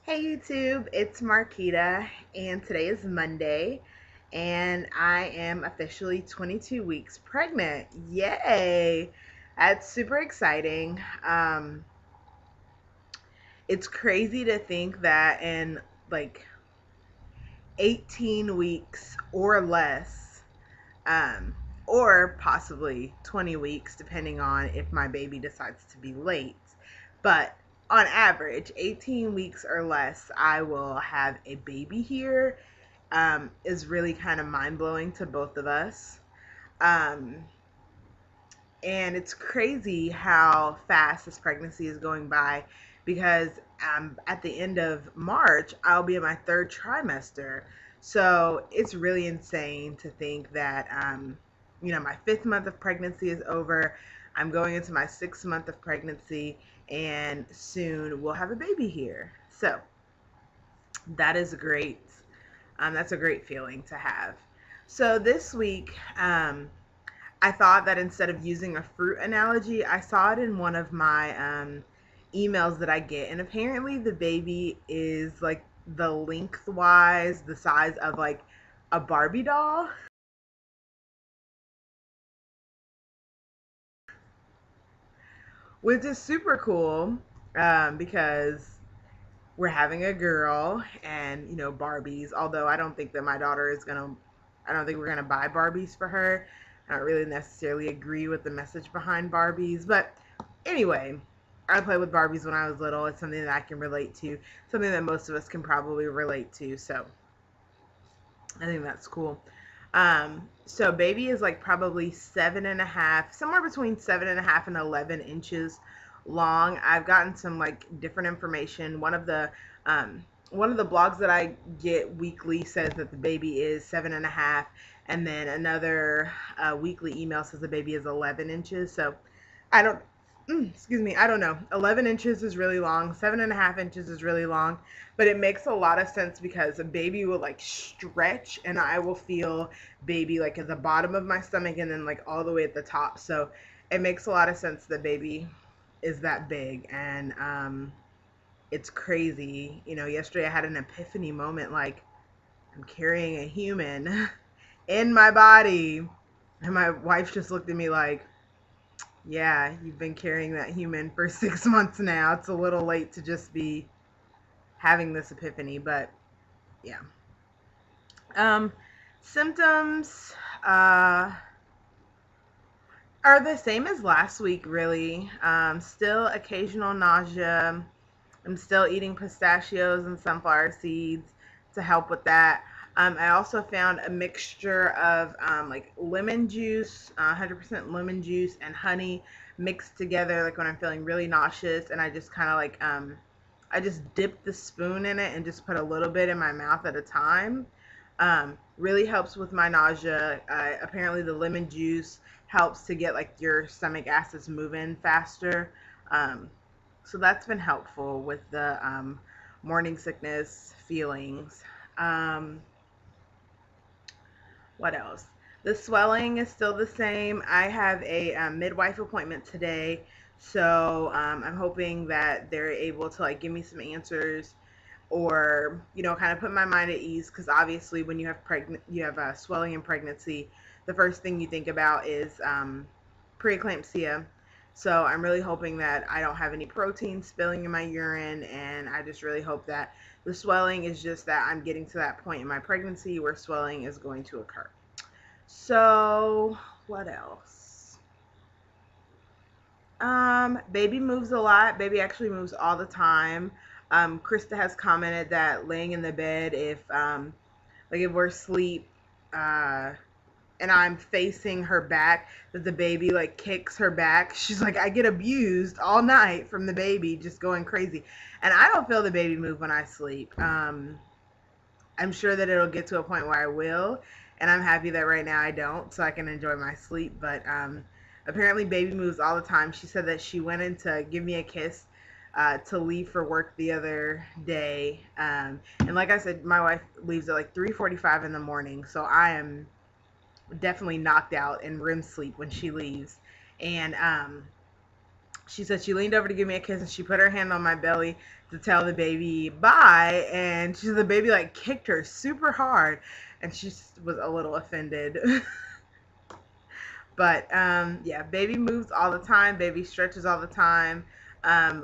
Hey YouTube, it's Marquita, and today is Monday, and I am officially 22 weeks pregnant. Yay! That's super exciting. It's crazy to think that in like 18 weeks or less, um, or possibly 20 weeks, depending on if my baby decides to be late. But on average, 18 weeks or less, I will have a baby here. Is really kind of mind blowing to both of us. Um, and it's crazy how fast this pregnancy is going by because at the end of March, I'll be in my third trimester. So it's really insane to think that, my fifth month of pregnancy is over. I'm going into my sixth month of pregnancy, and soon we'll have a baby here. So that is great. That's a great feeling to have. So this week, I thought that instead of using a fruit analogy, I saw it in one of my emails that I get. And apparently the baby is like the lengthwise, the size of like a Barbie doll, which is super cool because we're having a girl and, Barbies, although I don't think that my daughter is going to, I don't think we're going to buy Barbies for her. I don't really necessarily agree with the message behind Barbies, but anyway, I played with Barbies when I was little. It's something that I can relate to, something that most of us can probably relate to. So I think that's cool. So baby is like probably 7.5, somewhere between 7.5 and 11 inches long. I've gotten some like different information. One of the blogs that I get weekly says that the baby is 7.5, and then another weekly email says the baby is 11 inches. So I don't, excuse me, I don't know. 11 inches is really long. 7.5 inches is really long, but it makes a lot of sense because a baby will like stretch, and I will feel baby like at the bottom of my stomach and then like all the way at the top. So it makes a lot of sense that baby is that big, and it's crazy. Yesterday I had an epiphany moment, like I'm carrying a human in my body, and my wife just looked at me like, yeah, you've been carrying that human for 6 months now. It's a little late to just be having this epiphany, but yeah. Um, Symptoms are the same as last week, really. Still occasional nausea. I'm still eating pistachios and sunflower seeds to help with that. I also found a mixture of like lemon juice, 100% lemon juice, and honey mixed together, like when I'm feeling really nauseous, and I just kind of like, I just dip the spoon in it and just put a little bit in my mouth at a time. Really helps with my nausea. Apparently the lemon juice helps to get like your stomach acids moving faster. So that's been helpful with the morning sickness feelings. Um, what else? The swelling is still the same. I have a midwife appointment today, so I'm hoping that they're able to like give me some answers, or kind of put my mind at ease, because obviously when you have swelling in pregnancy, the first thing you think about is preeclampsia. So I'm really hoping that I don't have any protein spilling in my urine, and I just really hope that the swelling is just that I'm getting to that point in my pregnancy where swelling is going to occur. So what else? Baby moves a lot. Baby actually moves all the time. Krista has commented that laying in the bed, if we're asleep, and I'm facing her back, that the baby like kicks her back. She's like, I get abused all night from the baby just going crazy. And I don't feel the baby move when I sleep. I'm sure that it'll get to a point where I will, and I'm happy that right now I don't, so I can enjoy my sleep. But apparently baby moves all the time. She said that she went in to give me a kiss to leave for work the other day. And like I said, my wife leaves at like 3:45 in the morning, so I am definitely knocked out in REM sleep when she leaves. And She said she leaned over to give me a kiss, and she put her hand on my belly to tell the baby bye, and she said the baby like kicked her super hard, and she was a little offended. But yeah, baby moves all the time, baby stretches all the time.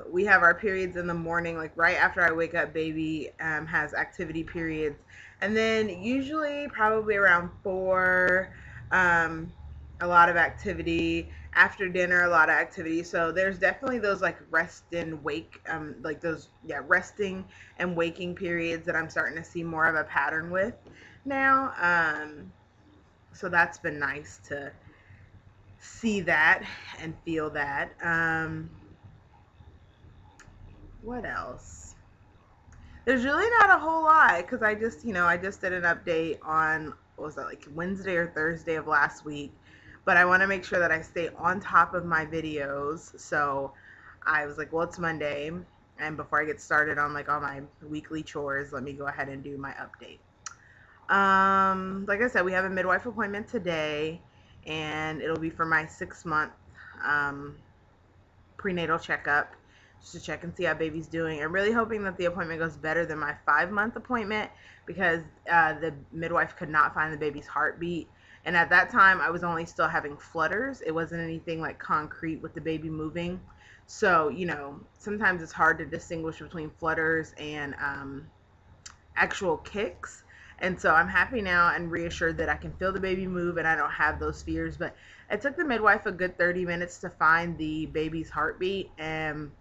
We have our periods in the morning, like right after I wake up, baby has activity periods. And then usually probably around 4, a lot of activity. After dinner, a lot of activity. So there's definitely those like rest and wake, like those, yeah, resting and waking periods that I'm starting to see more of a pattern with now. So that's been nice to see that and feel that. What else? There's really not a whole lot because I just, I just did an update on, what was that, like Wednesday or Thursday of last week. But I want to make sure that I stay on top of my videos. So I was like, well, it's Monday. And before I get started on like all my weekly chores, let me go ahead and do my update. Like I said, we have a midwife appointment today, and it'll be for my 6-month prenatal checkup, just to check and see how baby's doing. I'm really hoping that the appointment goes better than my 5-month appointment, because the midwife could not find the baby's heartbeat. And at that time, I was only still having flutters. It wasn't anything like concrete with the baby moving. So, sometimes it's hard to distinguish between flutters and actual kicks. And so I'm happy now and reassured that I can feel the baby move and I don't have those fears. But it took the midwife a good 30 minutes to find the baby's heartbeat, and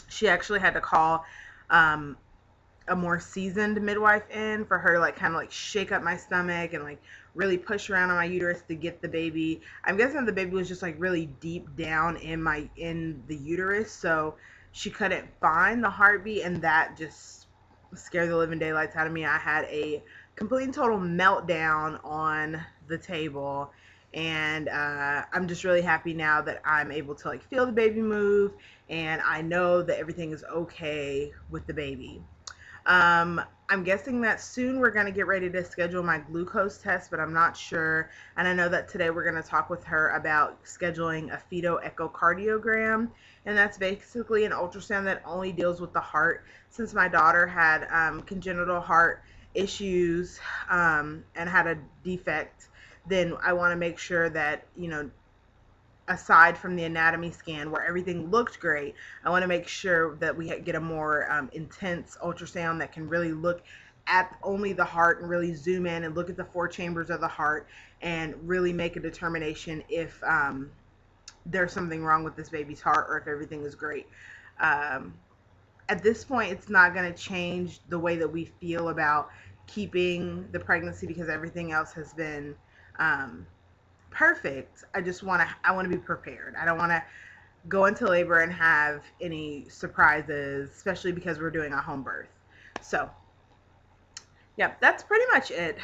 she actually had to call a more seasoned midwife in for her to like kind of like shake up my stomach and like really push around on my uterus to get the baby. I'm guessing the baby was just like really deep down in the uterus, so she couldn't find the heartbeat, and that just scared the living daylights out of me. I had a complete and total meltdown on the table, and I'm just really happy now that I'm able to like feel the baby move, and I know that everything is okay with the baby. I'm guessing that soon we're going to get ready to schedule my glucose test, but I'm not sure. And I know that today we're going to talk with her about scheduling a fetal echocardiogram. And that's basically an ultrasound that only deals with the heart. Since my daughter had congenital heart issues and had a defect, then I want to make sure that, aside from the anatomy scan where everything looked great, I want to make sure that we get a more intense ultrasound that can really look at only the heart and really zoom in and look at the 4 chambers of the heart and really make a determination if there's something wrong with this baby's heart or if everything is great. At this point, it's not going to change the way that we feel about keeping the pregnancy because everything else has been perfect. I want to be prepared. I don't want to go into labor and have any surprises, especially because we're doing a home birth. So, yeah, that's pretty much it.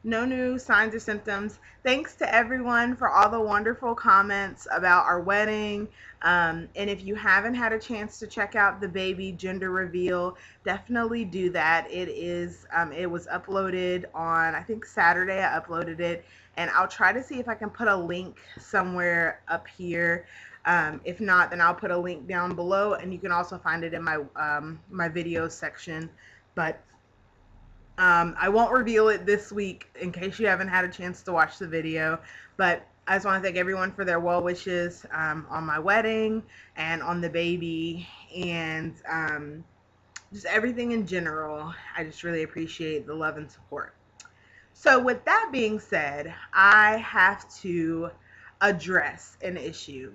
No new signs or symptoms. Thanks to everyone for all the wonderful comments about our wedding. And if you haven't had a chance to check out the baby gender reveal, definitely do that. It was uploaded on, I think Saturday. I uploaded it, and I'll try to see if I can put a link somewhere up here. If not, then I'll put a link down below, and you can also find it in my my videos section. But I won't reveal it this week in case you haven't had a chance to watch the video, but I just want to thank everyone for their well wishes on my wedding and on the baby, and just everything in general. I just really appreciate the love and support. So with that being said, I have to address an issue.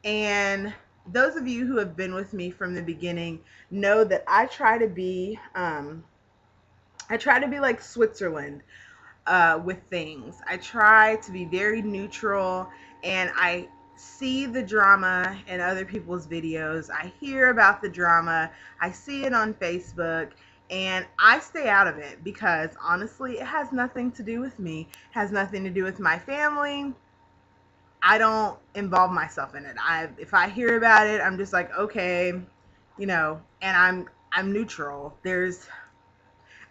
And those of you who have been with me from the beginning know that I try to be like Switzerland with things. I try to be very neutral, and I see the drama in other people's videos. I hear about the drama. I see it on Facebook, and I stay out of it because honestly, it has nothing to do with me. It has nothing to do with my family. I don't involve myself in it. If I hear about it, I'm just like, okay, and I'm neutral. There's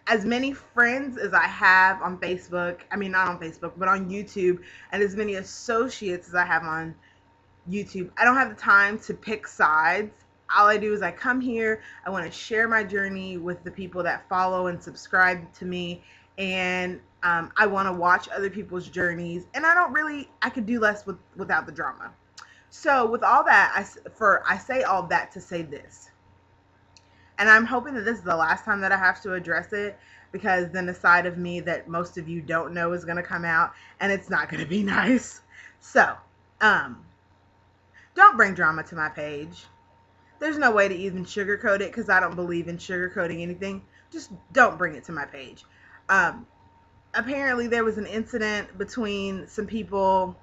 as many friends as I have on Facebook, I mean, not on Facebook, but on YouTube, and as many associates as I have on YouTube. I don't have the time to pick sides. All I do is I come here, I want to share my journey with the people that follow and subscribe to me, and I want to watch other people's journeys, and I could do less without the drama. So with all that, I say all that to say this, and I'm hoping that this is the last time that I have to address it, because then the side of me that most of you don't know is going to come out, and it's not going to be nice. So, don't bring drama to my page. There's no way to even sugarcoat it, because I don't believe in sugarcoating anything. Just don't bring it to my page. Apparently there was an incident between some people.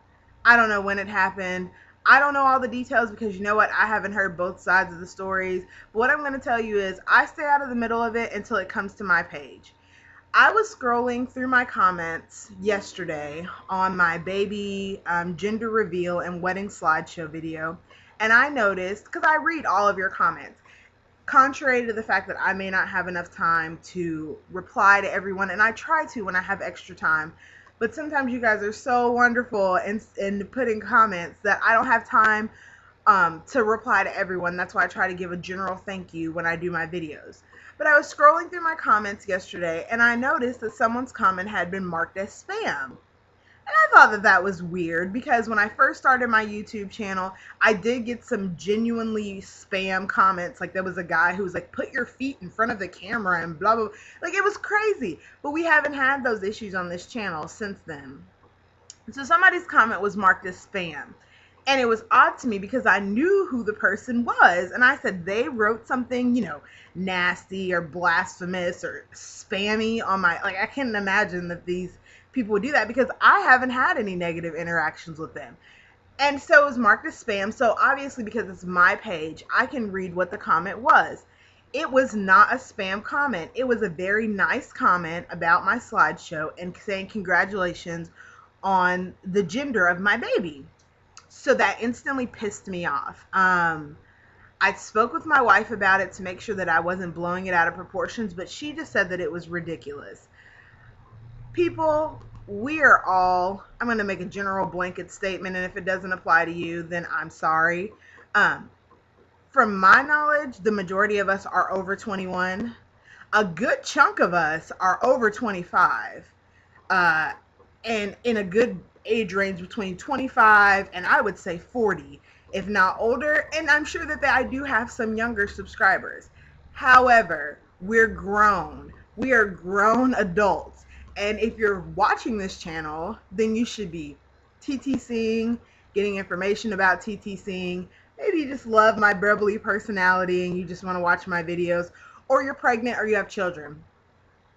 I don't know when it happened. I don't know all the details, because you know what? I haven't heard both sides of the stories. But what I'm going to tell you is I stay out of the middle of it until it comes to my page. I was scrolling through my comments yesterday on my baby gender reveal and wedding slideshow video, and I noticed, because I read all of your comments, contrary to the fact that I may not have enough time to reply to everyone, and I try to when I have extra time, but sometimes you guys are so wonderful in putting comments that I don't have time to reply to everyone. That's why I try to give a general thank you when I do my videos. But I was scrolling through my comments yesterday, and I noticed that someone's comment had been marked as spam. And I thought that that was weird, because when I first started my YouTube channel, I did get some genuinely spam comments. Like, there was a guy who was like, put your feet in front of the camera and blah, blah, blah. Like, it was crazy. But we haven't had those issues on this channel since then. So somebody's comment was marked as spam. And it was odd to me, because I knew who the person was. And I said, they wrote something, you know, nasty or blasphemous or spammy on my, like, I can't imagine that these people would do that, because I haven't had any negative interactions with them. And so it was marked as spam. So obviously, because it's my page, I can read what the comment was. It was not a spam comment. It was a very nice comment about my slideshow and saying congratulations on the gender of my baby. So that instantly pissed me off. I spoke with my wife about it to make sure that I wasn't blowing it out of proportions, but she just said that it was ridiculous. People, we are all, I'm going to make a general blanket statement, and if it doesn't apply to you, then I'm sorry. From my knowledge, the majority of us are over 21. A good chunk of us are over 25. And in a good age range between 25 and I would say 40, if not older. And I'm sure that I do have some younger subscribers. However, we're grown. We are grown adults. And if you're watching this channel, then you should be TTCing, getting information about TTCing. Maybe you just love my bubbly personality and you just want to watch my videos, or you're pregnant or you have children.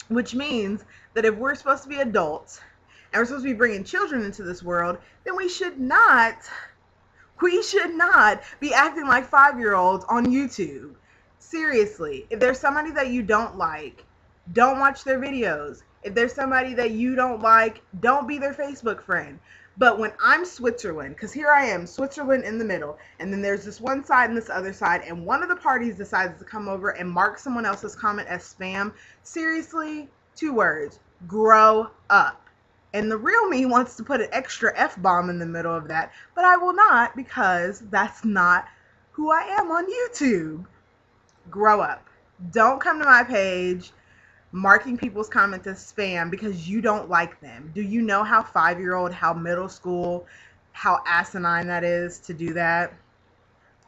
Which means that if we're supposed to be adults and we're supposed to be bringing children into this world, then we should not be acting like 5-year-olds on YouTube. Seriously, if there's somebody that you don't like, don't watch their videos. If there's somebody that you don't like, don't be their Facebook friend. But when I'm Switzerland, because here I am, Switzerland in the middle, and then there's this one side and this other side, and one of the parties decides to come over and mark someone else's comment as spam, seriously, 2 words, grow up. And the real me wants to put an extra F-bomb in the middle of that, but I will not, because that's not who I am on YouTube. Grow up. Don't come to my page marking people's comments as spam because you don't like them. Do you know how 5-year-old, how middle school, how asinine that is to do that?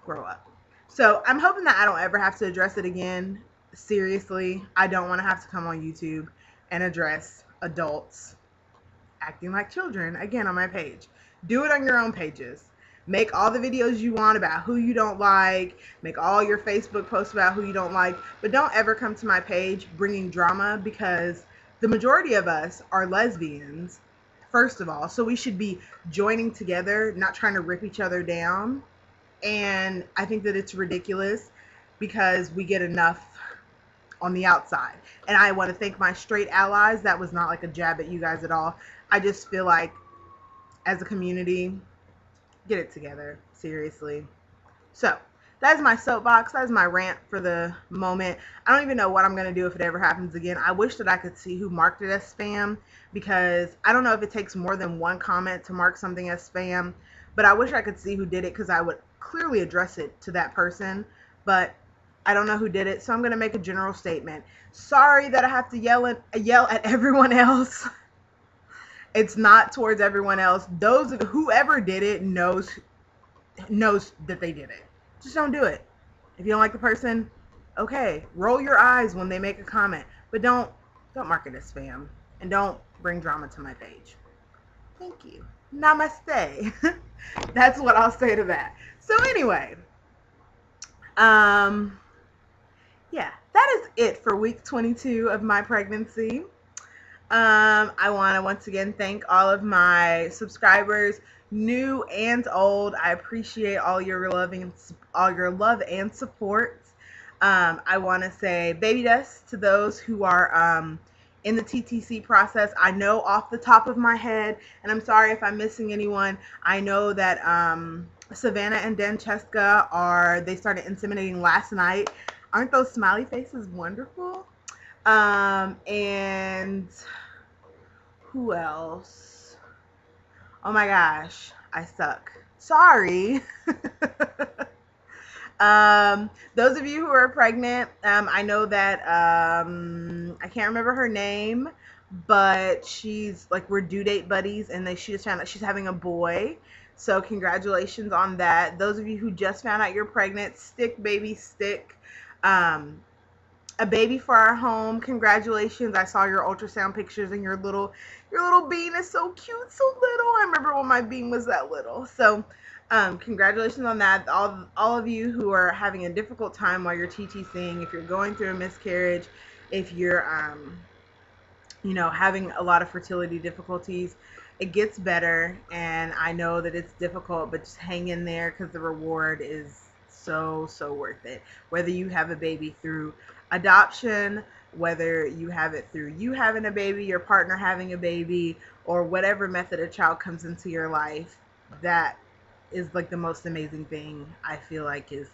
Grow up. So I'm hoping that I don't ever have to address it again. Seriously, I don't want to have to come on YouTube and address adults acting like children again on my page. Do it on your own pages. Make all the videos you want about who you don't like. Make all your Facebook posts about who you don't like. But don't ever come to my page bringing drama, because the majority of us are lesbians, first of all. So we should be joining together, not trying to rip each other down. And I think that it's ridiculous because we get enough on the outside. And I want to thank my straight allies. That was not like a jab at you guys at all. I just feel like as a community, get it together, seriously. So that is my soapbox. That is my rant for the moment. I don't even know what I'm going to do if it ever happens again. I wish that I could see who marked it as spam, because I don't know if it takes more than one comment to mark something as spam, but I wish I could see who did it because I would clearly address it to that person, but I don't know who did it, so I'm going to make a general statement. Sorry that I have to yell at everyone else. It's not towards everyone else. Whoever did it knows that they did it. Just don't do it. If you don't like the person, okay, roll your eyes when they make a comment, but don't mark it as spam, and don't bring drama to my page. Thank you. Namaste. That's what I'll say to that. So anyway, yeah, that is it for week 22 of my pregnancy. I want to once again thank all of my subscribers, new and old. I appreciate all your love and support. I want to say baby dust to those who are in the TTC process. I know off the top of my head, and I'm sorry if I'm missing anyone, I know that Savannah and Dancheska they started inseminating last night. Aren't those smiley faces wonderful? And who else? Oh my gosh, I suck. Sorry. Those of you who are pregnant, I know that I can't remember her name, but she's like, we're due date buddies, and she just found out she's having a boy. So congratulations on that. Those of you who just found out you're pregnant, stick baby stick. A baby for our home. Congratulations. I saw your ultrasound pictures, and your little bean is so cute, so little. I remember when my bean was that little. So congratulations on that. All of you who are having a difficult time while you're TTCing, if you're going through a miscarriage, if you're having a lot of fertility difficulties, it gets better, and I know that it's difficult, but just hang in there, because the reward is so worth it. Whether you have a baby through adoption, whether you have it through you having a baby, your partner having a baby, or whatever method a child comes into your life, that is like the most amazing thing, I feel like, is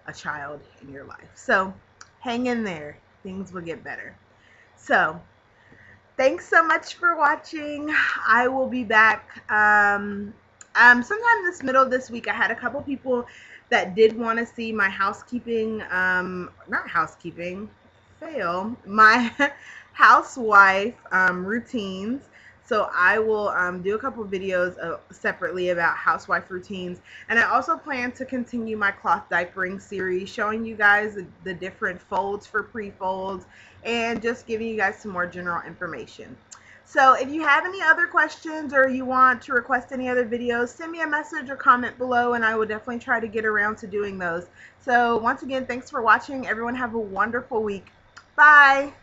a child in your life. So hang in there, things will get better. So thanks so much for watching. I will be back sometime this middle of this week. I had a couple people that did want to see my my housewife routines. So I will do a couple videos separately about housewife routines, and I also plan to continue my cloth diapering series, showing you guys the different folds for pre-folds, and just giving you guys some more general information. So if you have any other questions, or you want to request any other videos, send me a message or comment below, and I will definitely try to get around to doing those. So once again, thanks for watching. Everyone have a wonderful week. Bye.